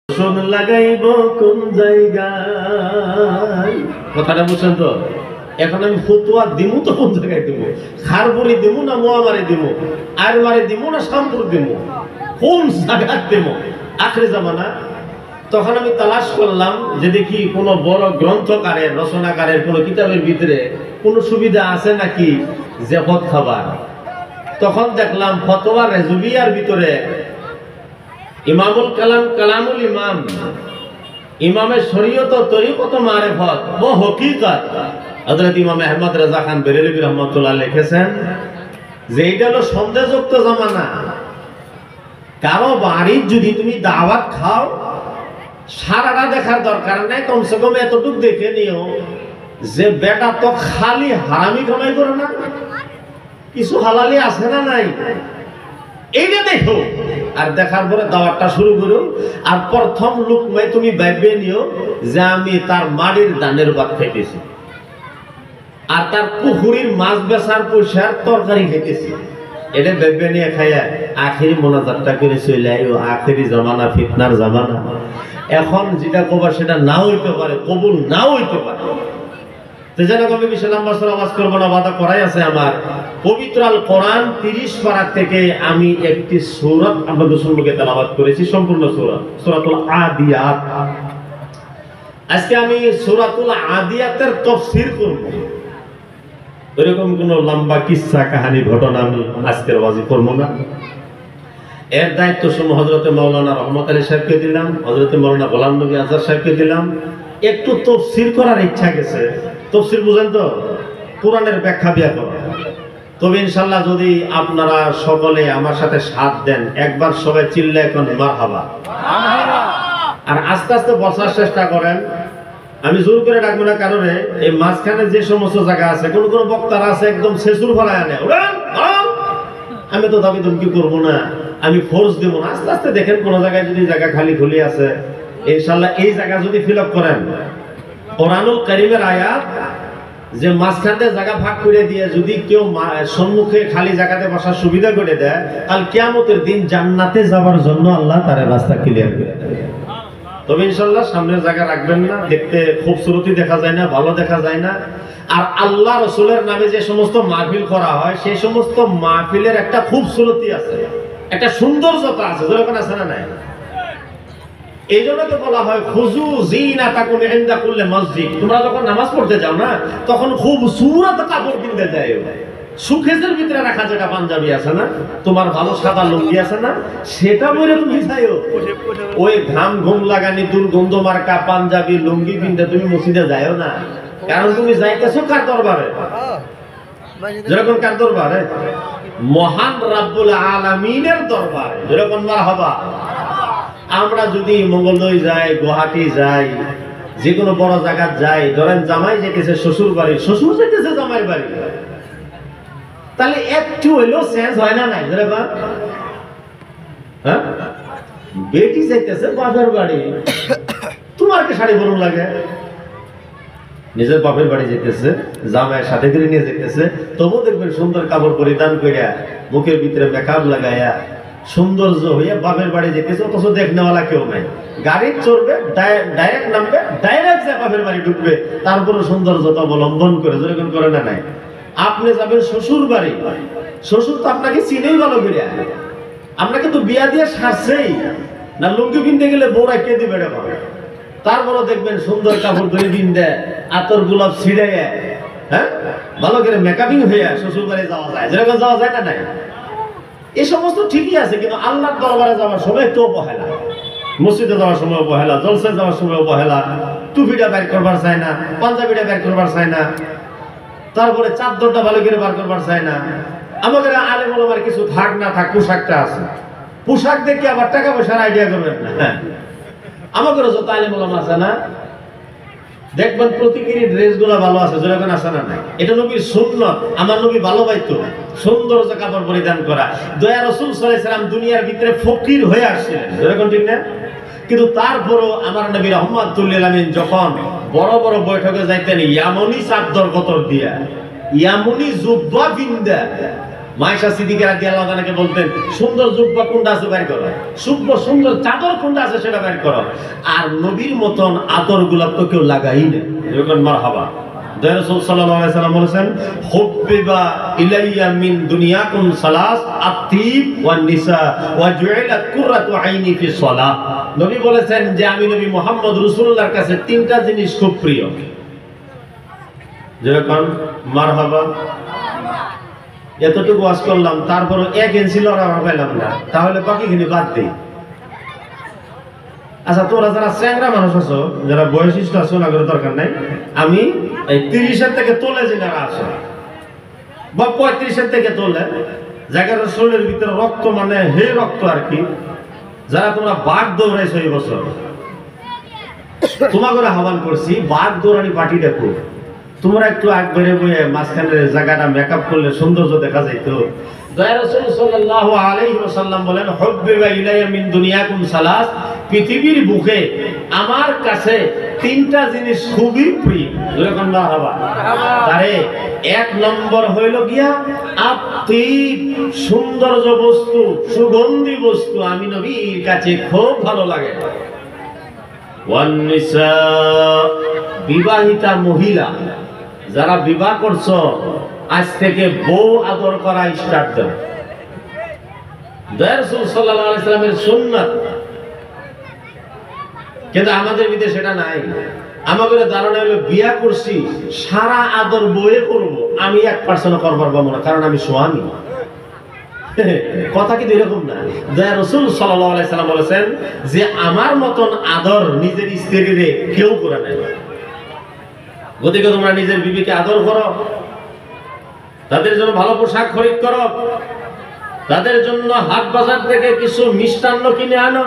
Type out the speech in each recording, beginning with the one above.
রসুন লাগাইব কোন জায়গায়, কথাটা বুঝছেন তো? এখন আমি ফতুয়া দিমু তো কোন জায়গায় দিব? খারবুরি দিমু না মোয়ামারি দিমু, আরমারি দিমু না শামপুর দিমু, কোন জায়গায় দিমু? আখরি জামানা। তখন আমি তালাশ করলাম যে দেখি কোনো বড় গ্রন্থকারের রচনাকারের কোনো কিতাবের ভিতরে কোনো সুবিধা আছে নাকি জেবত খাবার। তখন দেখলাম ফতোয়া রেজুবিয়ার ভিতরে ইমামুল কালাম কালামুল ইমাম, ইমামের শরীয়ত তরিকত মারিফত ও হকিকত, হযরত ইমাম আহমদ রাজা খান বেরেলভী রাহমাতুল্লাহ লিখেছেন যে এটা হলো সন্দেহযুক্ত জামানা। কারো বাড়ির যদি তুমি দাওয়াত খাও, সারাটা দেখার দরকার নেই, কমসে কম এতটুকু দেখে নিও যে বেটা তো খালি হারামি কামাই করে না, কিছু হালালি আছে না নাই, এইটা দেখো। আর দেখার পরে দাওয়াতটা শুরু করো। আর প্রথম লুকমায় তুমি ভাববে নিও যে আমি তার মাড়ির দানের ভাত খাইতেছি, আর তার পুকুরির মাছ বেচার পয়সার তরকারি খাইতেছি। এটা ভাববে নিয়ে খাইয়া আখেরি মোনাজাতটা করে চলে আইও। আখেরি জামানা, ফিতনার জামানা। এখন যেটা কবা সেটা না হইতে পারে, কবুল নাও হইতে পারে। তো যেন আমি বেশি লম্বা আওয়াজ করবো না, বাধা করাই আছে আমার। পবিত্র আল কোরআন 30 পারা থেকে আমি একটি সূরা আপনাদের সম্মুখে তেলাওয়াত করেছি, সম্পূর্ণ সূরা, সূরাতুল আদিয়াত। আজকে আমি সূরাতুল আদিয়াতের তাফসীর করব। এরকম কোন লম্বা কিসসা কাহিনী ঘটনা আমি আজকের ওয়াজি করব না। এর দায়িত্ব সমূহ হযরতে মাওলানা রহমত আলী সাহেবকে দিলাম, হযরতে মাওলানা গোলাম নবী আজহার সাহেবকে দিলাম। একটু তাফসীর করার ইচ্ছা গেছে। তাফসীর বুঝেন তো? কোরআনের ব্যাখ্যা ব্যাকরণ। তবে ইনশাআল্লাহ যদি আপনারা সকলে আমার সাথে সাথ দেন, একবার সবাই চিল্লায় কোন মারহাবা। আর আস্তে আস্তে বসার চেষ্টা করেন। আমি জোর করে ডাকবো না কারণে এই মাঝখানে যে সমস্ত জায়গা আছে, কোন কোন বক্তারা আছে একদম শেষুর ফলায় আনে, আমি তো দাবি ধমকি করবো না, আমি ফোর্স দেবো না। আস্তে আস্তে দেখেন কোন জায়গায় যদি জায়গা খালি খুলি আছে, ইনশাআল্লাহ এই জায়গা যদি ফিল আপ করেন, কোরআনুল কারীমের আয়াত যে মাঝখানে জায়গা ভাগ করে দিয়ে যদি কেউ সম্মুখে খালি জায়গাতে বসার সুবিধা করে দেয়, কাল কিয়ামতের দিন জান্নাতে যাওয়ার জন্য আল্লাহ তার রাস্তা ক্লিয়ার করে দেবে। তবে ইনশাআল্লাহ সামনের জায়গা রাখবেন না, দেখতে খুবসুরতি দেখা যায় না, ভালো দেখা যায় না। আর আল্লাহ রাসূলের নামে যে সমস্ত মাহফিল করা হয়, সেই সমস্ত মাহফিলের একটা খুবসুরতি আছে, একটা সৌন্দর্যতা আছে, যেরকম আছে না নাই। এই জন্য তো বলা হয় খুজু জিনাতাকুম ইনদা কুল্লি মসজিদ। তোমরা যখন নামাজ পড়তে যাও না, তখন খুব সুরত কাপড় কিনতে যাও। সুখেজের ভিতরে রাখা যেটা পাঞ্জাবি আছে না, তোমার ভালো সাদা লুঙ্গি আছে না, সেটা পরে তুমি যাইও। ওই ঘাম ঘুম লাগানি দুর্গন্ধ মার্কা পাঞ্জাবি লুঙ্গি কিনতে তুমি মসজিদে যাইও না। কারণ তুমি যাইতেছো কার দরবারে? যেরকম কার দরবারে? মহান রাব্বুল আলামিনের দরবারে। যেরকম মারহাবা। আমরা যদি মঙ্গলদৈ যাই, গুয়াহাটি যাই, যে কোনো বড় জায়গা যাই, ধরেন জামাই যেতেছে শ্বশুর বাড়ি, শ্বশুর যেতেছে জামাইয়ের বাড়ি, তাহলে একটু হইলেও চেঞ্জ হয় না নাই? হ্যাঁ, বেটি যাইতেছে বাপের বাড়ি, তোমার কি শাড়ি পরুন লাগে? নিজের বাপের বাড়ি যেতেছে, জামাইয়ের সাথে করে নিয়ে যেতেছে, তবু দেখবেন সুন্দর কাপড় পরিধান করিয়া, মুখের ভিতরে মেকআপ লাগাইয়া সৌন্দর্য হইয়া বাপের বাড়ি যেতেছে, অথচ দেখনেওয়ালা কেউ নাই। গাড়ি চড়বে, ডাইরেক্ট নামবে, ডাইরেক্ট যে বাপের বাড়ি ঢুকবে, তারপরে সৌন্দর্যতা অবলম্বন করে। যেরকম করে না নাই? আপনি যাবেন শ্বশুর বাড়ি, শ্বশুর তো আপনাকে চিনেই ভালো করিয়া, আপনাকে তো বিয়া দিয়ে সারছেই না। লুঙ্গি কিনতে গেলে বউরা কে দিবে রে বাবা? তারপরে দেখবেন সুন্দর কাপড় ধরে দিন দেয়, আতর গোলাপ ছিঁড়ে, হ্যাঁ, ভালো করে মেকআপিং হইয়া শ্বশুর বাড়ি যাওয়া যায়। যেরকম যাওয়া যায় না নাই? এই সমস্ত ঠিকই আছে, কিন্তু আল্লাহর দরবারে যাওয়ার সময় একটু অবহেলা, মসজিদে যাওয়ার সময় অবহেলা, জলসায় যাওয়ার সময় অবহেলা, টুপিটা বের করবার চায় না, পাঞ্জাবিটা বের করবার চায় না, তারপরে চাদরটা ভালো করে বার করবার চায় না। আমাদের আলেম ওলামার কিছু থাক না থাক পোশাকটা আছে, পোশাক দেখে আবার টাকা পয়সার আইডিয়া করবেন না। আমাদের যত আলেম ওলামা আছে না, দেখবেন প্রতিটি ড্রেস গুলা ভালো আছে, যেরকম আছে না নাই? এটা নবীর সুন্নত। আমার নবী ভালো পাইতো সৌন্দর্য কাপড় পরিধান করা। দয়া রাসূল সাল্লাল্লাহু আলাইহি সাল্লাম দুনিয়ার ভিতরে ফকির হয়ে আসছিলেন, যেরকম ঠিক না? কিন্তু তারপরও আমার নবী রাহমাতুল লিল আলামিন যখন বড় বড় বৈঠকে যাইতেন, ইয়ামনি চাদর কতর দিয়া, ইয়ামনি জুব্বা বিন্দা, মায়েশা সিদ্দিকা রাদিয়াল্লাহু আনহাকে বলতেন সুন্দর জুব্বা কোনটা আছে বের করো, সুন্দর চাদর কোনটা আছে সেটা বের করো। আর নবীর মতন আদর গোলাপ তো কেউ লাগাই না। যখন মারহাবা রাসূল সাল্লাল্লাহু আলাইহি সাল্লাম বলেছেন হুব্বিবা ইলাইয়া মিন দুনিয়াকুম সালাস আত-তিব ওয়ান নিসা ওয়া জুইলাত কুররাতু আইনি ফি সালাহ। নবী বলেছেন যে আমি নবী মুহাম্মদ রাসূলুল্লাহর কাছে তিনটা জিনিস খুব প্রিয়। যেরকম মারহাবা, এতটুকু ওয়াজ করলাম তারপর এক ইঞ্চি লড়া পেলাম না, তাহলে বাকিখানি বাদ দিই। আচ্ছা তোরা যারা চ্যাংরা মানুষ আছো, যারা বয়সিষ্ঠ আছো না করে দরকার নাই, আমি এই 30-এর থেকে তোলে যারা আছো বা 35-এর থেকে তোলে জায়গার শরীরের ভিতরে রক্ত মানে হে রক্ত আর কি, যারা তোমরা বাঘ দৌড়াইছো এই বছর, তোমাকে আহ্বান করছি বাঘ দৌড়ানি পার্টি দেখো। তোমরা একটু আগ বেড়ে বইয়ে মাঝখানের জায়গাটা মেকআপ করলে সৌন্দর্য দেখা যাইতো। দয়া রাসূল সাল্লাল্লাহু আলাইহি ওয়াসাল্লাম বলেন হুব্বিবা ইলাইয়া মিন দুনিয়াকুম সালাস, পৃথিবীর বুকে আমার কাছে তিনটা জিনিস খুবই প্রিয়। যখন মারহাবা তারে এক নম্বর হইল গিয়া আত-তিব, সৌন্দর্য বস্তু, সুগন্ধি বস্তু আমি নবীর কাছে খুব ভালো লাগে। ওয়ান নিসা, বিবাহিতা মহিলা যারা বিবাহ করছো আজ থেকে বউ আদর করা স্টার্ট দাও। রাসূল সাল্লাল্লাহু আলাইহি ওয়াসাল্লামের সুন্নাত, কিন্তু আমাদের ভিতরে সেটা নাই। আমাদের ধারণা হলো বিয়া করছি সারা আদর বউয়ে করব, আমি 1% করবার পাবো না কারণ আমি স্বামী। কথা কিন্তু এরকম না। রাসূল সাল্লাল্লাহু আলাইহি ওয়াসাল্লাম বলেছেন যে আমার মতন আদর নিজের স্ত্রীরে কেউ করে নাই। গতিকে তোমরা নিজের বিবিকে আদর করো, তাদের জন্য ভালো পোশাক খরিদ করো, তাদের জন্য হাট বাজার থেকে কিছু মিষ্টান্ন কিনে আনো।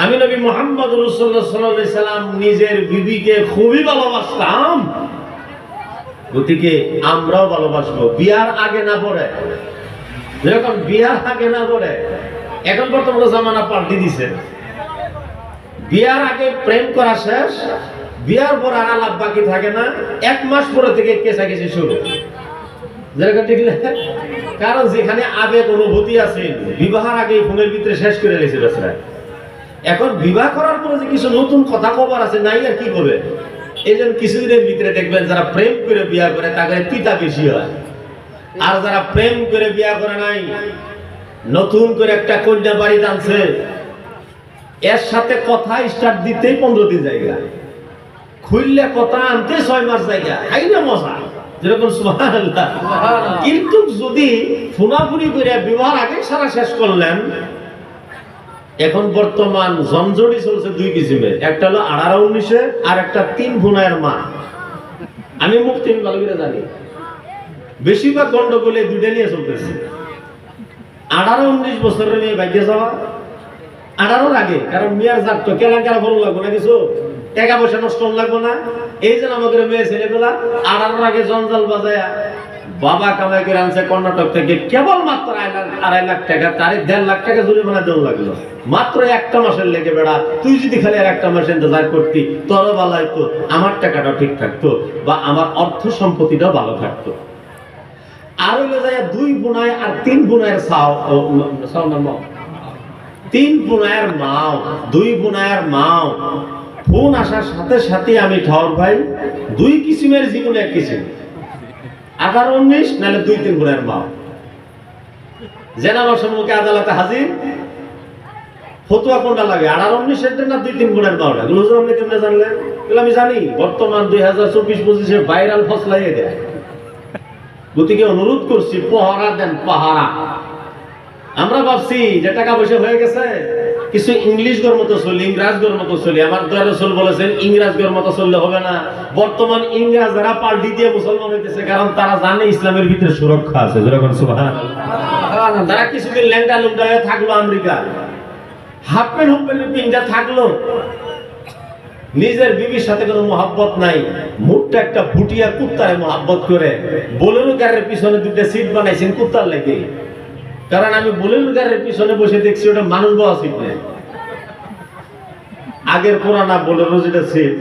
আমি নবী মুহাম্মদ রাসূলুল্লাহ সাল্লাল্লাহু আলাইহি সাল্লাম নিজের বিবিকে খুবই ভালোবাসতাম, গতিকে আমরাও ভালোবাসবো। বিয়ার আগে না পড়ে, যখন বিয়ার আগে না পড়ে, এখন বর্তমানে জামানা পাল্টে দিছে। বিয়ার আগে প্রেম করা শেষ, বিয়ার পর আর আলাপ বাকি থাকে না, 1 মাস পরে থেকে কেঁচাকেচি শুরু। যেরকম ঠিক না? কারণ যেখানে আবেগ অনুভূতি আছে বিবাহের আগে ফোনের ভিতরে শেষ করে লেছে বেচারা। এখন বিবাহ করার পরে যে কিছু নতুন কথা খবর আছে নাই আর কি করবে। এই জন্য কিছুদিনের ভিতরে দেখবেন যারা প্রেম করে বিয়া করে তাদের পিতা বেশি হয়, আর যারা প্রেম করে বিয়া করে নাই নতুন করে একটা কন্যা বাড়ি টানছে, এর সাথে কথা স্টার্ট দিতেই 15 দিন জায়গা, খুললে কথা আনতে 6 মাস জায়গা। হাইরে মজা, যেরকম সুবহানাল্লাহ। কিন্তু যদি ফোনাফুনি করে বিবাহ আগে সারা শেষ করলেন, এখন বর্তমান জমজড়ি চলছে 2 কিসিমের, একটা হলো 18-19 আর একটা 3 বোনের মা। আমি মুক্তি ভালো করে জানি, বেশিরভাগ গন্ডগোলে 2টা নিয়ে চলতেছে। 18-19 বছরের মেয়ে ভাগ্যে যাওয়া 18-র আগে, কারণ মেয়ের জাত তো কেলা ভালো লাগবে না, কিছু টাকা পয়সা নষ্ট লাগবে না। এই যে আমাদের মেয়ে ছেলেগুলা 18-র আগে জঞ্জাল বাজায়া বাবা কামাই করে আনছে কর্ণাটক থেকে কেবল মাত্র 2.5 লাখ টাকা, তারে 1.5 লাখ টাকা জরিমানা দেওয়া লাগলো মাত্র একটা মাসের লেগে। বেড়া তুই যদি খালি আর একটা মাস ইন্তজার করতি তোর ভালো হইতো, আমার টাকাটা ঠিক থাকতো বা আমার অর্থ সম্পত্তিটাও ভালো থাকতো। আর হইলো যায় 2 বোনায় আর 3 বোনায়ের সাও না মাও, 3 বোনায়ের মাও, 2 বোনায়ের মাও। ফোন আসার সাথে সাথে আমি ঠাউর ভাই 2 কিসিমের জীবনে 1 কিসিম, 18-19 নাহলে 2-3 বোনের মা। জেনাবার সম্মুখে আদালতে হাজির, ফতোয়া কোনটা লাগে 18-19 না 2-3 বোনের মা? হুজুর আপনি কেমনে জানলেন? বলে আমি জানি বর্তমান 2024-25 ভাইরাল ফসলাই দেয়। গতিকে অনুরোধ করছি পাহারা দেন, পাহারা। আমরা ভাবছি যে টাকা পয়সা হয়ে গেছে, কিছু ইংলিশ গর মতো চলি, ইংরাজ গর মতো চলি। আমার দয়া রাসূল বলেছেন ইংরাজ গর মতো চললে হবে না। বর্তমান ইংরাজরা পাল্টি দিয়ে মুসলমান হইতেছে, কারণ তারা জানে ইসলামের ভিতরে সুরক্ষা আছে। যেরকম সুবহানাল্লাহ। তারা কিছুদিন ল্যাংটা লুংটা হয়ে থাকলো আমেরিকা, হাফ প্যান্ট পিনটা থাকলো, নিজের বিবির সাথে কোনো মহব্বত নাই, মুখটা একটা ভুটিয়া কুত্তারে মহব্বত করে বোলেরো গাড়ির পিছনে 2টা সিট বানাইছেন কুত্তার লেগে। কারণ আমি বোলেরো গাড়ির পিছনে বসে দেখছি ওটা মানুষ বসা সিট নেই, আগের পুরানা বোলেরো যেটা সিট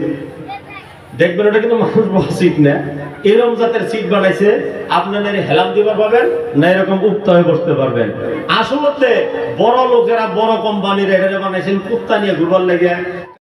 দেখবেন ওটা কিন্তু মানুষ বসা সিট না, এরকম জাতের সিট বানাইছে, আপনাদের হেলাম দিবার পাবেন না এরকম উক্ত হয়ে বসতে পারবেন। আসলে বড় লোকেরা বড় কোম্পানির এটা বানাইছেন কুত্তা নিয়ে ঘুরবার লেগে।